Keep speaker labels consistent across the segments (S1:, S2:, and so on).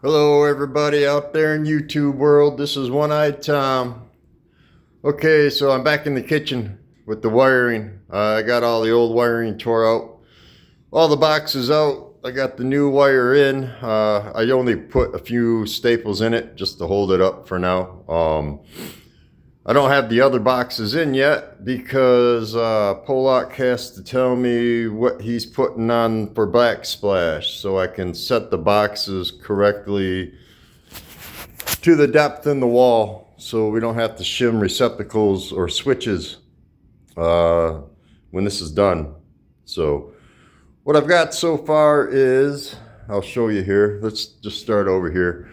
S1: Hello everybody out there in YouTube world. This is One-Eyed Tom. Okay, so I'm back in the kitchen with the wiring. I got all the old wiring tore out. All the boxes out. I got the new wire in. I only put a few staples in it just to hold it up for now. I don't have the other boxes in yet because Polak has to tell me what he's putting on for backsplash so I can set the boxes correctly to the depth in the wall so we don't have to shim receptacles or switches when this is done. So what I've got so far is, I'll show you here. Let's just start over here.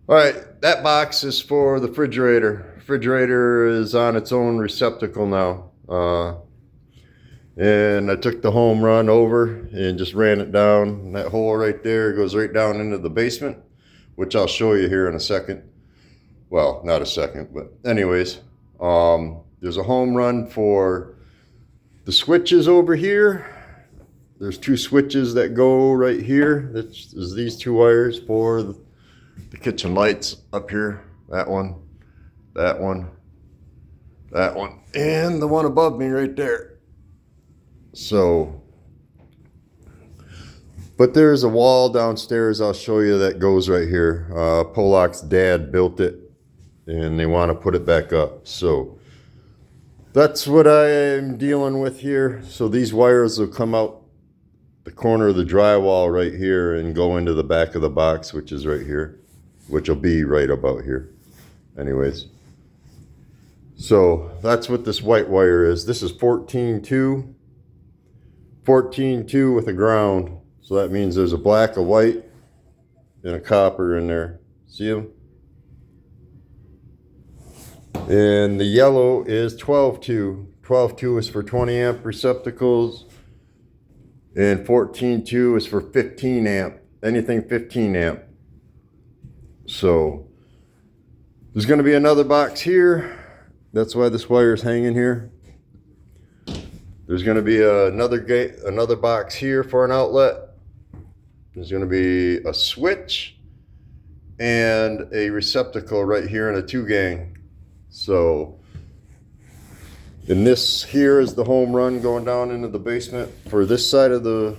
S1: All right, that box is for the refrigerator. Refrigerator is on its own receptacle now. And I took the home run over and just ran it down. And that hole right there goes right down into the basement, which I'll show you here in a second. Well, not a second, but anyways, there's a home run for the switches over here. There's two switches that go right here. There's these two wires for the kitchen lights up here. That one, that one, that one, and the one above me right there. So, but there's a wall downstairs I'll show you that goes right here. Polak's dad built it and they want to put it back up. So that's what I am dealing with here. So these wires will come out the corner of the drywall right here and go into the back of the box, which is right here, which will be right about here. Anyways, so that's what this white wire is. This is 14-2 with a ground. So that means there's a black, a white, and a copper in there. See them? And the yellow is 12-2. 12-2 is for 20 amp receptacles. And 14-2 is for 15 amp. Anything 15 amp. So there's going to be another box here. That's why this wire is hanging here. There's going to be another box here for an outlet. There's going to be a switch and a receptacle right here in a 2-gang. So, and this here is the home run going down into the basement for this side of the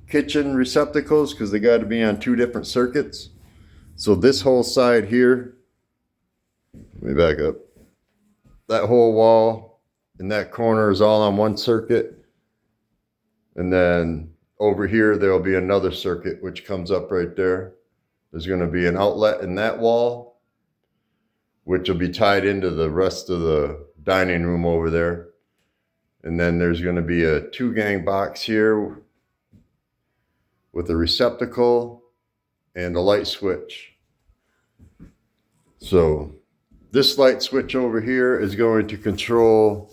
S1: kitchen receptacles because they got to be on 2 different circuits. So this whole side here, let me back up. That whole wall in that corner is all on 1 circuit. And then over here, there'll be another circuit which comes up right there. There's going to be an outlet in that wall, which will be tied into the rest of the dining room over there. And then there's going to be a 2-gang box here with a receptacle and a light switch. So this light switch over here is going to control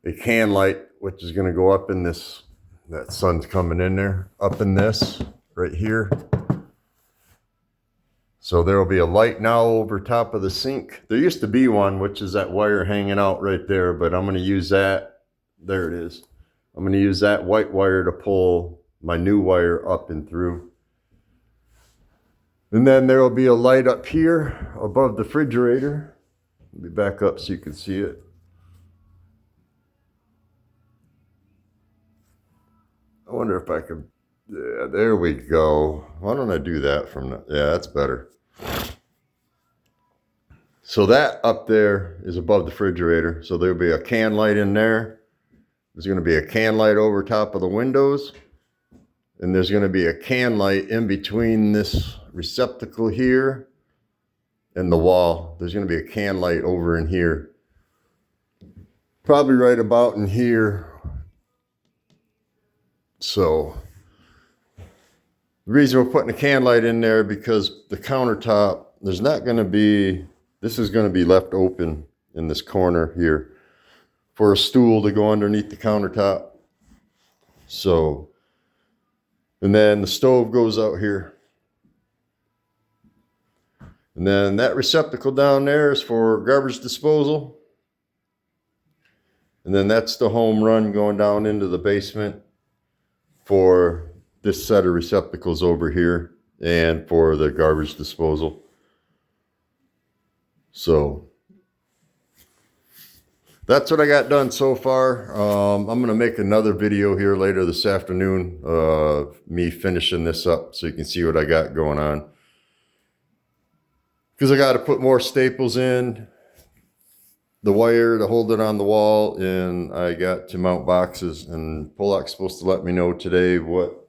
S1: a can light, which is going to go up in this, that sun's coming in there, up in this right here. So there will be a light now over top of the sink. There used to be one, which is that wire hanging out right there, but I'm going to use that. There it is. I'm going to use that white wire to pull my new wire up and through. And then there will be a light up here above the refrigerator. Let me back up so you can see it. I wonder if I could, yeah, there we go. Why don't I do that from, yeah, that's better. So that up there is above the refrigerator. So there'll be a can light in there. There's going to be a can light over top of the windows. And there's going to be a can light in between this receptacle here and the wall. There's going to be a can light over in here. Probably right about in here. So the reason we're putting a can light in there because the countertop, there's not going to be, this is going to be left open in this corner here for a stool to go underneath the countertop. So, and then the stove goes out here. And then that receptacle down there is for garbage disposal. And then that's the home run going down into the basement for this set of receptacles over here and for the garbage disposal. So that's what I got done so far. I'm going to make another video here later this afternoon of me finishing this up so you can see what I got going on. Because I got to put more staples in, the wire to hold it on the wall, and I got to mount boxes. And Pollock's supposed to let me know today what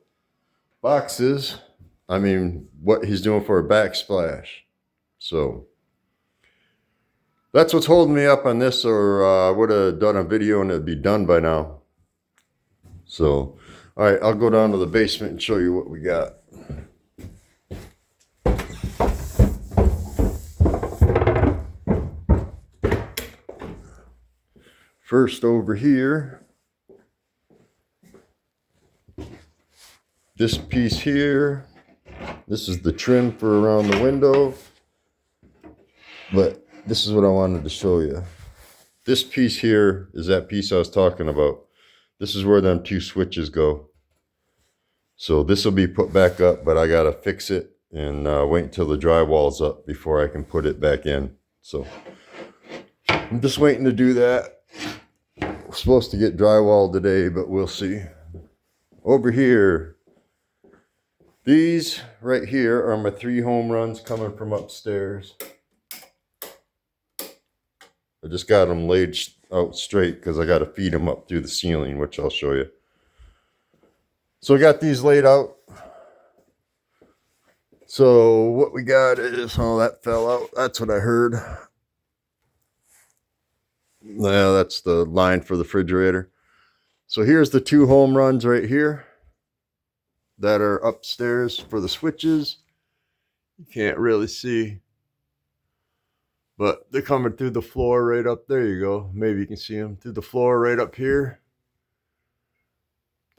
S1: boxes, what he's doing for a backsplash. So that's what's holding me up on this, or I would have done a video and it'd be done by now. So, all right, I'll go down to the basement and show you what we got. First over here, this piece here, this is the trim for around the window, but this is what I wanted to show you. This piece here is that piece I was talking about. This is where them two switches go. So this will be put back up, but I gotta fix it and wait until the drywall's up before I can put it back in. So I'm just waiting to do that. We're supposed to get drywall today, but we'll see. Over here, these right here are my 3 home runs coming from upstairs. I just got them laid out straight because I got to feed them up through the ceiling, which I'll show you. So I got these laid out. So what we got is, oh, that fell out. That's what I heard. Yeah, that's the line for the refrigerator. So here's the 2 home runs right here that are upstairs for the switches. You can't really see, but they're coming through the floor right up there. You go. Maybe you can see them through the floor right up here.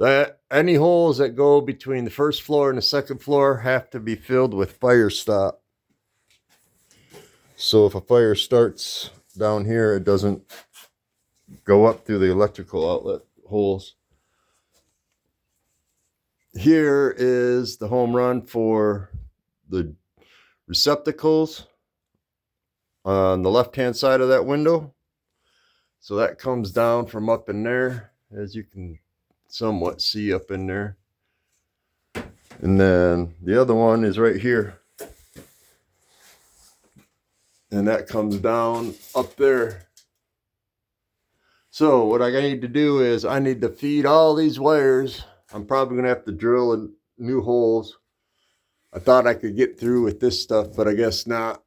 S1: That any holes that go between the first floor and the second floor have to be filled with fire stop. So if a fire starts down here, it doesn't go up through the electrical outlet holes. Here is the home run for the receptacles on the left hand side of that window. So that comes down from up in there, as you can somewhat see up in there. And then the other one is right here, and that comes down up there. So what I need to do is I need to feed all these wires. I'm probably gonna have to drill in new holes. I thought I could get through with this stuff, but I guess not.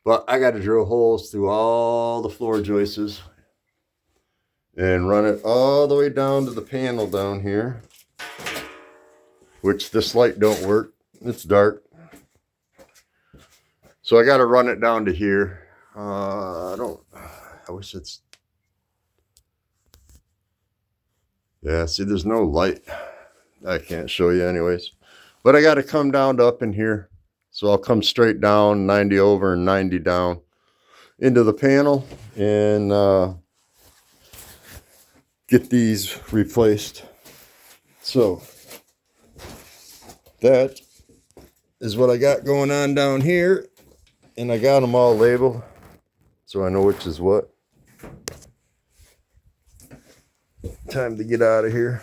S1: But I got to drill holes through all the floor joists and run it all the way down to the panel down here, which this light don't work. It's dark. So I got to run it down to here. I wish it's, yeah, see, there's no light. I can't show you anyways. But I got to come down to up in here. So I'll come straight down, 90 over and 90 down into the panel and get these replaced. So that is what I got going on down here. And I got them all labeled so I know which is what. Time to get out of here,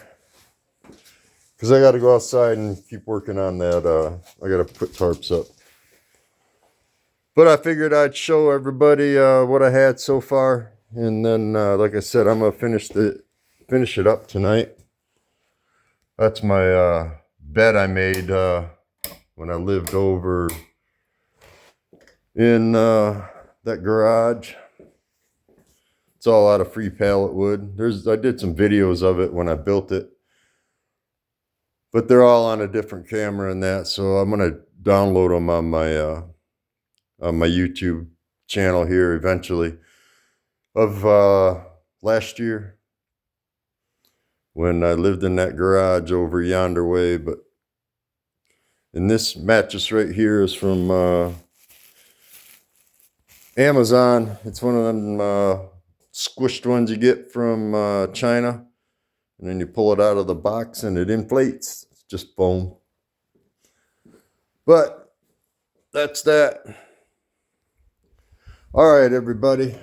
S1: because I got to go outside and keep working on that. I got to put tarps up. But I figured I'd show everybody what I had so far. And then, like I said, I'm going to finish it up tonight. That's my bed I made when I lived over in that garage. It's all out of free pallet wood. I did some videos of it when I built it, but they're all on a different camera and that. So I'm going to download them on my YouTube channel here eventually. Of last year when I lived in that garage over yonder way. But and this mattress right here is from Amazon. It's one of them squished ones you get from China, and then you pull it out of the box and it inflates. It's just foam. But that's that. All right, everybody.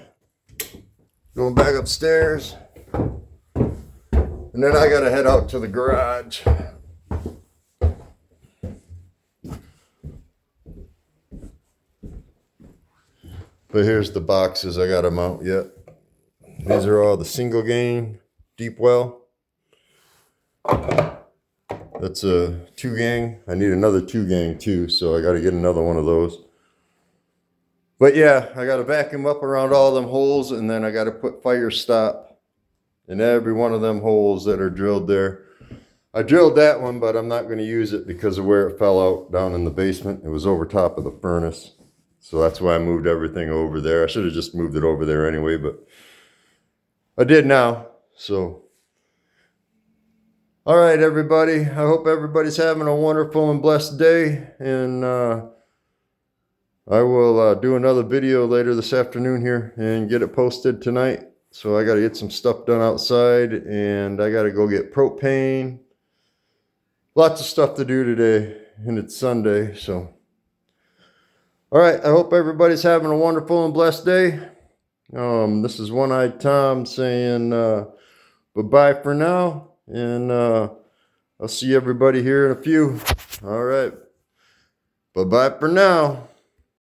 S1: Going back upstairs. And then I got to head out to the garage. But here's the boxes. I got them out yet. These are all the single gang deep well. That's a 2 gang. I need another 2 gang too, so I got to get another one of those. But yeah, I got to vacuum up around all them holes, and then I got to put fire stop in every one of them holes that are drilled there. I drilled that one, but I'm not going to use it because of where it fell out down in the basement. It was over top of the furnace. So that's why I moved everything over there. I should have just moved it over there anyway, but I did now. So, all right, everybody. I hope everybody's having a wonderful and blessed day. And I will do another video later this afternoon here and get it posted tonight. So I got to get some stuff done outside, and I got to go get propane. Lots of stuff to do today, and it's Sunday, so. All right, I hope everybody's having a wonderful and blessed day. This is One-Eyed Tom saying bye-bye for now, and I'll see everybody here in a few. All right, bye-bye for now.